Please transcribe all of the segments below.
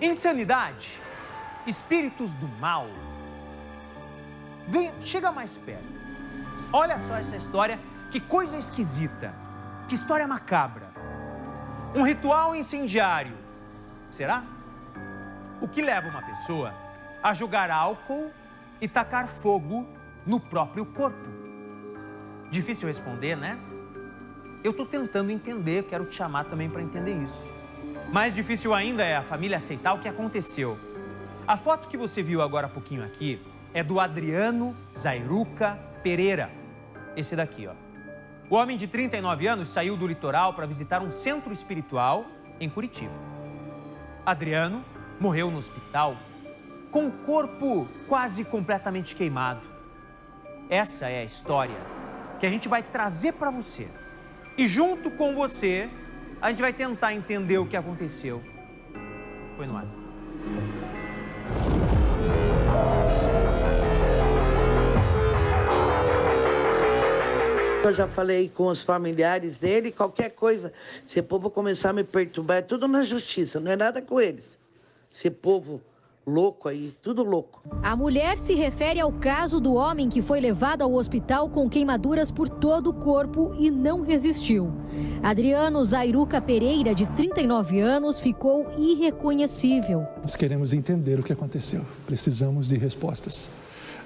Insanidade, espíritos do mal. Vem, chega mais perto. Olha só essa história, que coisa esquisita, que história macabra. Um ritual incendiário, será? O que leva uma pessoa a jogar álcool e tacar fogo no próprio corpo? Difícil responder, né? Eu estou tentando entender, quero te chamar também para entender isso. Mais difícil ainda é a família aceitar o que aconteceu. A foto que você viu agora há pouquinho aqui é do Adriano Zairuca Pereira. Esse daqui, ó. O homem de 39 anos saiu do litoral para visitar um centro espiritual em Curitiba. Adriano morreu no hospital com o corpo quase completamente queimado. Essa é a história que a gente vai trazer para você. E junto com você, a gente vai tentar entender o que aconteceu. Põe no ar. Eu já falei com os familiares dele, qualquer coisa, se o povo começar a me perturbar, é tudo na justiça, não é nada com eles. Esse povo louco aí, tudo louco. A mulher se refere ao caso do homem que foi levado ao hospital com queimaduras por todo o corpo e não resistiu. Adriano Zairuca Pereira, de 39 anos, ficou irreconhecível. Nós queremos entender o que aconteceu, precisamos de respostas.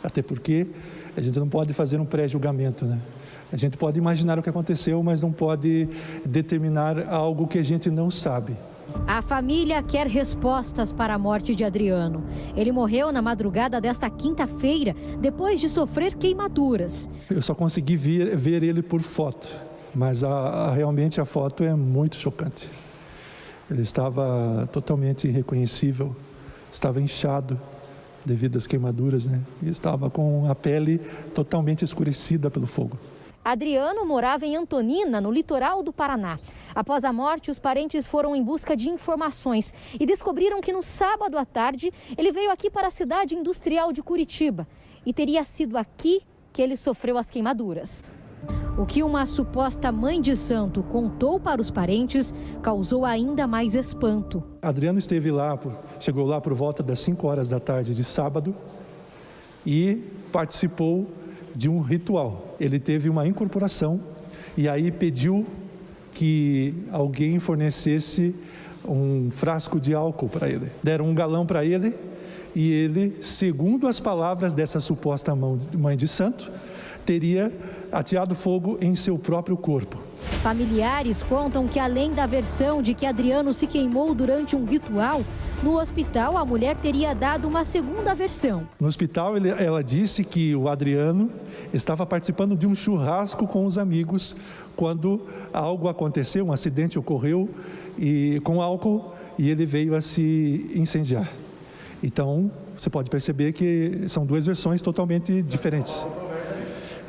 Até porque a gente não pode fazer um pré-julgamento, né? A gente pode imaginar o que aconteceu, mas não pode determinar algo que a gente não sabe. A família quer respostas para a morte de Adriano. Ele morreu na madrugada desta quinta-feira, depois de sofrer queimaduras. Eu só consegui ver ele por foto, mas realmente a foto é muito chocante. Ele estava totalmente irreconhecível, estava inchado devido às queimaduras, né? E estava com a pele totalmente escurecida pelo fogo. Adriano morava em Antonina, no litoral do Paraná. Após a morte, os parentes foram em busca de informações e descobriram que no sábado à tarde ele veio aqui para a cidade industrial de Curitiba e teria sido aqui que ele sofreu as queimaduras. O que uma suposta mãe de santo contou para os parentes causou ainda mais espanto. Adriano chegou lá por volta das 5 horas da tarde de sábado e participou de um ritual. Ele teve uma incorporação e aí pediu que alguém fornecesse um frasco de álcool para ele. Deram um galão para ele e ele, segundo as palavras dessa suposta mãe de santo, teria ateado fogo em seu próprio corpo. Familiares contam que, além da versão de que Adriano se queimou durante um ritual, no hospital a mulher teria dado uma segunda versão. No hospital ela disse que o Adriano estava participando de um churrasco com os amigos quando algo aconteceu, um acidente ocorreu com álcool e ele veio a se incendiar. Então você pode perceber que são duas versões totalmente diferentes.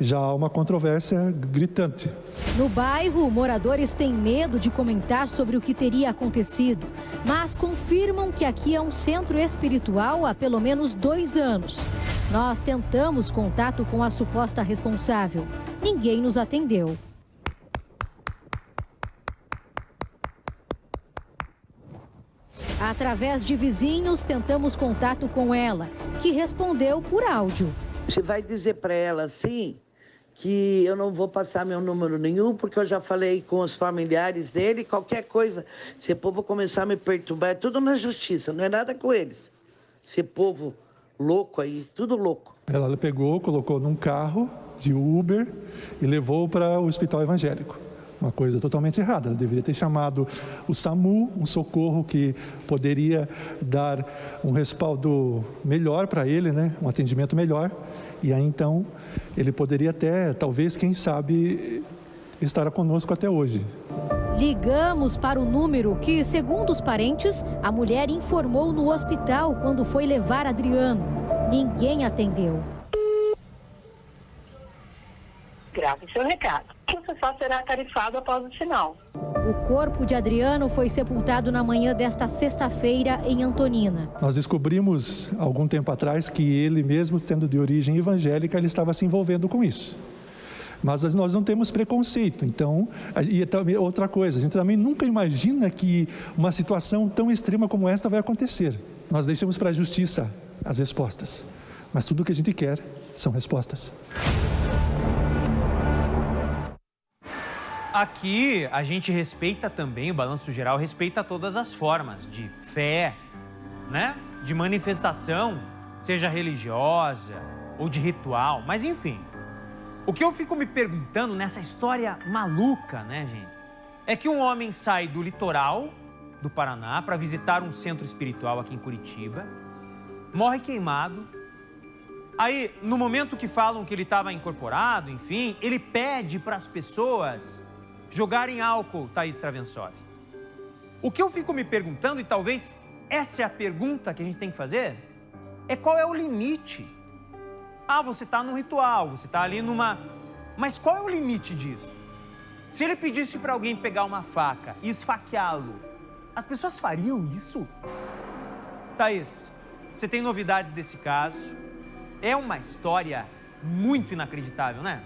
Já há uma controvérsia gritante. No bairro, moradores têm medo de comentar sobre o que teria acontecido, mas confirmam que aqui é um centro espiritual há pelo menos 2 anos. Nós tentamos contato com a suposta responsável. Ninguém nos atendeu. Através de vizinhos, tentamos contato com ela, que respondeu por áudio. Você vai dizer para ela assim que eu não vou passar meu número nenhum, porque eu já falei com os familiares dele, qualquer coisa, se o povo começar a me perturbar, é tudo na justiça, não é nada com eles. Esse povo louco aí, tudo louco. Ela pegou, colocou num carro de Uber e levou para o hospital evangélico. Uma coisa totalmente errada. Ela deveria ter chamado o SAMU, um socorro que poderia dar um respaldo melhor para ele, né? Um atendimento melhor. E aí então ele poderia até, talvez, quem sabe, estar conosco até hoje. Ligamos para o número que, segundo os parentes, a mulher informou no hospital quando foi levar Adriano. Ninguém atendeu. Grave seu recado. Você só será tarifado após o sinal. O corpo de Adriano foi sepultado na manhã desta sexta-feira em Antonina. Nós descobrimos, algum tempo atrás, que ele mesmo, sendo de origem evangélica, ele estava se envolvendo com isso. Mas nós não temos preconceito. Então, e também outra coisa, a gente também nunca imagina que uma situação tão extrema como esta vai acontecer. Nós deixamos para a justiça as respostas. Mas tudo o que a gente quer são respostas. Aqui a gente respeita também, o Balanço Geral respeita todas as formas de fé, né? De manifestação, seja religiosa ou de ritual, mas enfim. O que eu fico me perguntando nessa história maluca, né, gente? É que um homem sai do litoral do Paraná para visitar um centro espiritual aqui em Curitiba, morre queimado. Aí, no momento que falam que ele estava incorporado, enfim, ele pede para as pessoas jogarem álcool, Thaís Travensoli. O que eu fico me perguntando, e talvez essa é a pergunta que a gente tem que fazer, é qual é o limite? Ah, você está num ritual, você está ali numa... Mas qual é o limite disso? Se ele pedisse para alguém pegar uma faca e esfaqueá-lo, as pessoas fariam isso? Thaís, você tem novidades desse caso? É uma história muito inacreditável, né?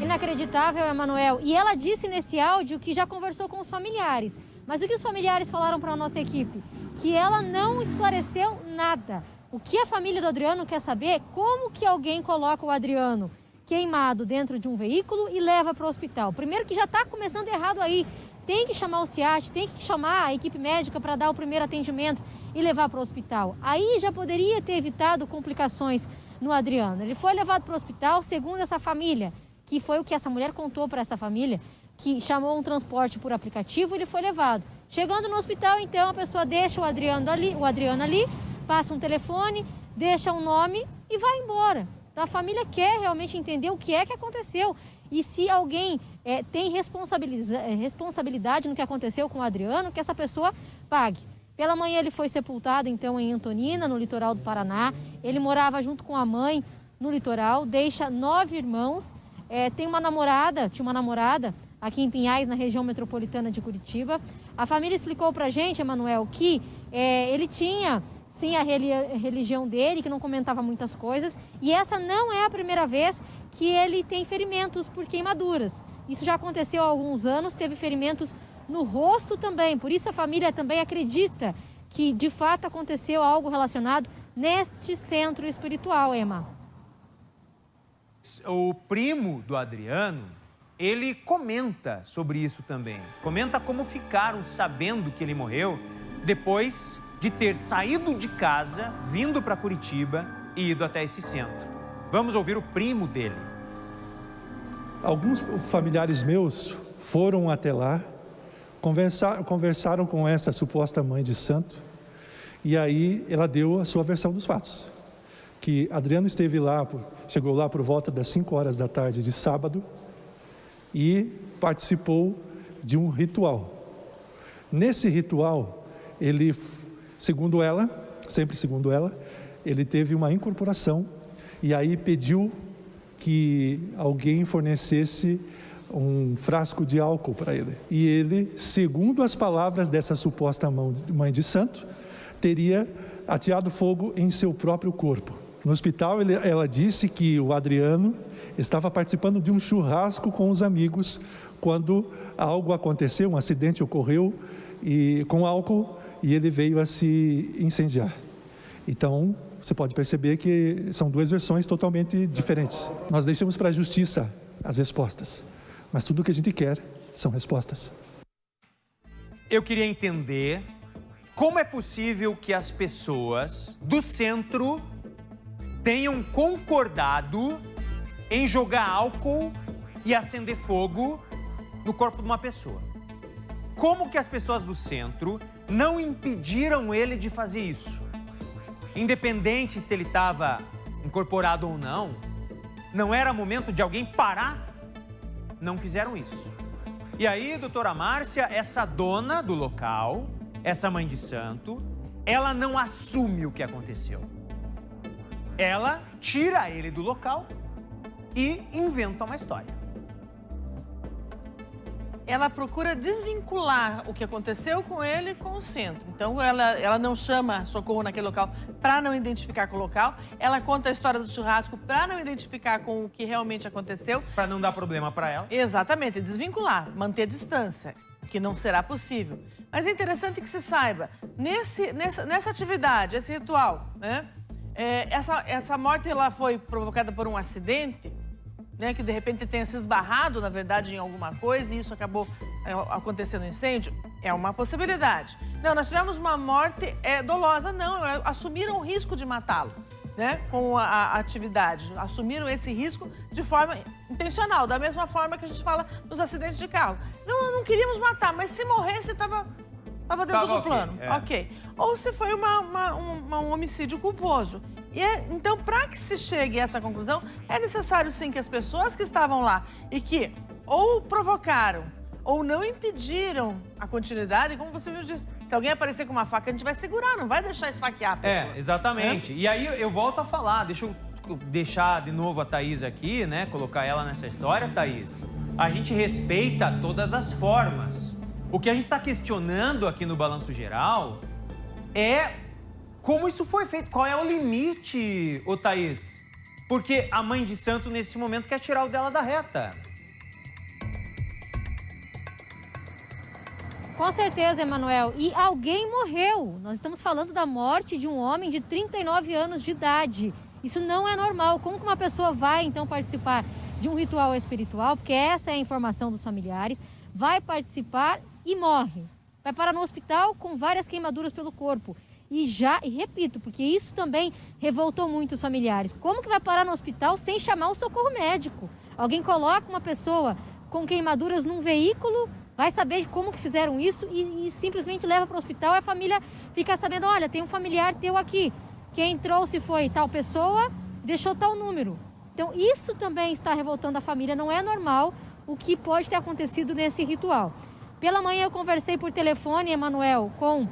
Inacreditável, Emanuel. E ela disse nesse áudio que já conversou com os familiares. Mas o que os familiares falaram para a nossa equipe? Que ela não esclareceu nada. O que a família do Adriano quer saber é como que alguém coloca o Adriano queimado dentro de um veículo e leva para o hospital. Primeiro que já está começando errado aí. Tem que chamar o SEAT, tem que chamar a equipe médica para dar o primeiro atendimento e levar para o hospital. Aí já poderia ter evitado complicações no Adriano. Ele foi levado para o hospital, segundo essa família, que foi o que essa mulher contou para essa família, que chamou um transporte por aplicativo, ele foi levado. Chegando no hospital, então, a pessoa deixa o Adriano ali, passa um telefone, deixa um nome e vai embora. Então, a família quer realmente entender o que é que aconteceu. E se alguém tem responsabilidade no que aconteceu com o Adriano, que essa pessoa pague. Pela manhã ele foi sepultado, então, em Antonina, no litoral do Paraná. Ele morava junto com a mãe no litoral, deixa 9 irmãos. Tinha uma namorada aqui em Pinhais, na região metropolitana de Curitiba. A família explicou pra gente, Emanuel, que ele tinha, sim, a religião dele, que não comentava muitas coisas. E essa não é a primeira vez que ele tem ferimentos por queimaduras. Isso já aconteceu há alguns anos, teve ferimentos no rosto também. Por isso a família também acredita que, de fato, aconteceu algo relacionado neste centro espiritual, Emma. O primo do Adriano, ele comenta sobre isso também. Comenta como ficaram sabendo que ele morreu depois de ter saído de casa, vindo para Curitiba e ido até esse centro. Vamos ouvir o primo dele. Alguns familiares meus foram até lá, conversaram com essa suposta mãe de santo, e aí ela deu a sua versão dos fatos. Que Adriano chegou lá por volta das 5 horas da tarde de sábado e participou de um ritual. Nesse ritual, ele, sempre segundo ela, ele teve uma incorporação e aí pediu que alguém fornecesse um frasco de álcool para ele. E ele, segundo as palavras dessa suposta mãe de santo, teria ateado fogo em seu próprio corpo. No hospital, ela disse que o Adriano estava participando de um churrasco com os amigos quando algo aconteceu, um acidente ocorreu com álcool e ele veio a se incendiar. Então, você pode perceber que são duas versões totalmente diferentes. Nós deixamos para a justiça as respostas, mas tudo o que a gente quer são respostas. Eu queria entender como é possível que as pessoas do centro tenham concordado em jogar álcool e acender fogo no corpo de uma pessoa. Como que as pessoas do centro não impediram ele de fazer isso? Independente se ele estava incorporado ou não, não era momento de alguém parar? Não fizeram isso. E aí, doutora Márcia, essa dona do local, essa mãe de santo, ela não assume o que aconteceu. Ela tira ele do local e inventa uma história. ela procura desvincular o que aconteceu com ele com o centro. Então, ela não chama socorro naquele local para não identificar com o local. Ela conta a história do churrasco para não identificar com o que realmente aconteceu. Para não dar problema para ela. Exatamente, desvincular, manter a distância, que não será possível. Mas é interessante que se saiba, nessa atividade, esse ritual, né? Essa morte ela foi provocada por um acidente, né, que de repente tenha se esbarrado, na verdade, em alguma coisa e isso acabou acontecendo um incêndio, é uma possibilidade. Não, nós tivemos uma morte dolosa, não, assumiram o risco de matá-lo, né, com a atividade, assumiram esse risco de forma intencional, da mesma forma que a gente fala nos acidentes de carro. Não queríamos matar, mas se morresse, estava dentro do plano. Ok. Ou se foi um homicídio culposo. Então, para que se chegue a essa conclusão, é necessário sim que as pessoas que estavam lá e que ou provocaram ou não impediram a continuidade, como você viu, disse, se alguém aparecer com uma faca, a gente vai segurar, não vai deixar esfaquear a pessoa. Exatamente. E aí eu volto a falar, deixa eu deixar de novo a Thaís aqui, né, colocar ela nessa história, Thaís. A gente respeita todas as formas. O que a gente está questionando aqui no Balanço Geral é como isso foi feito. Qual é o limite, ô Thaís? Porque a mãe de santo, nesse momento, quer tirar o dela da reta. Com certeza, Emanuel. E alguém morreu. Nós estamos falando da morte de um homem de 39 anos de idade. Isso não é normal. Como que uma pessoa vai, então, participar de um ritual espiritual? Porque essa é a informação dos familiares. Vai participar e morre. Vai parar no hospital com várias queimaduras pelo corpo. E repito, porque isso também revoltou muito os familiares. Como que vai parar no hospital sem chamar o socorro médico? Alguém coloca uma pessoa com queimaduras num veículo, vai saber como que fizeram isso e simplesmente leva para o hospital e a família fica sabendo, olha, tem um familiar teu aqui. Quem trouxe foi tal pessoa, deixou tal número. Então, isso também está revoltando a família. Não é normal o que pode ter acontecido nesse ritual. Pela manhã eu conversei por telefone, Emanuel, com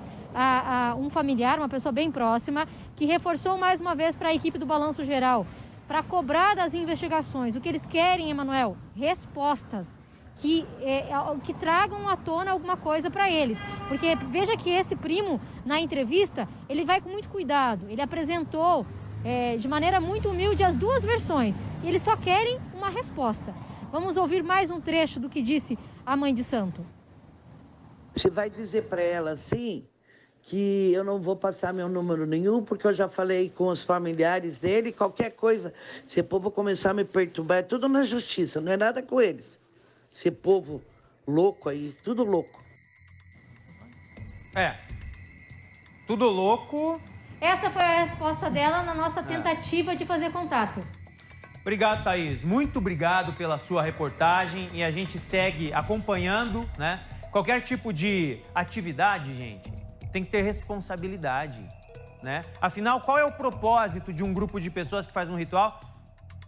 um familiar, uma pessoa bem próxima, que reforçou mais uma vez para a equipe do Balanço Geral, para cobrar das investigações. O que eles querem, Emanuel? Respostas que tragam à tona alguma coisa para eles. Porque veja que esse primo, na entrevista, ele vai com muito cuidado. Ele apresentou de maneira muito humilde as duas versões. E eles só querem uma resposta. Vamos ouvir mais um trecho do que disse a mãe de santo. Você vai dizer para ela assim que eu não vou passar meu número nenhum, porque eu já falei com os familiares dele, qualquer coisa, esse povo começar a me perturbar, é tudo na justiça, não é nada com eles. Esse povo louco aí, tudo louco. Tudo louco. Essa foi a resposta dela na nossa tentativa de fazer contato. Obrigado, Thaís. Muito obrigado pela sua reportagem e a gente segue acompanhando, né? Qualquer tipo de atividade, gente, tem que ter responsabilidade, né? Afinal, qual é o propósito de um grupo de pessoas que faz um ritual?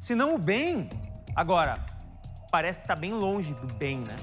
Se não o bem. Agora, parece que está bem longe do bem, né?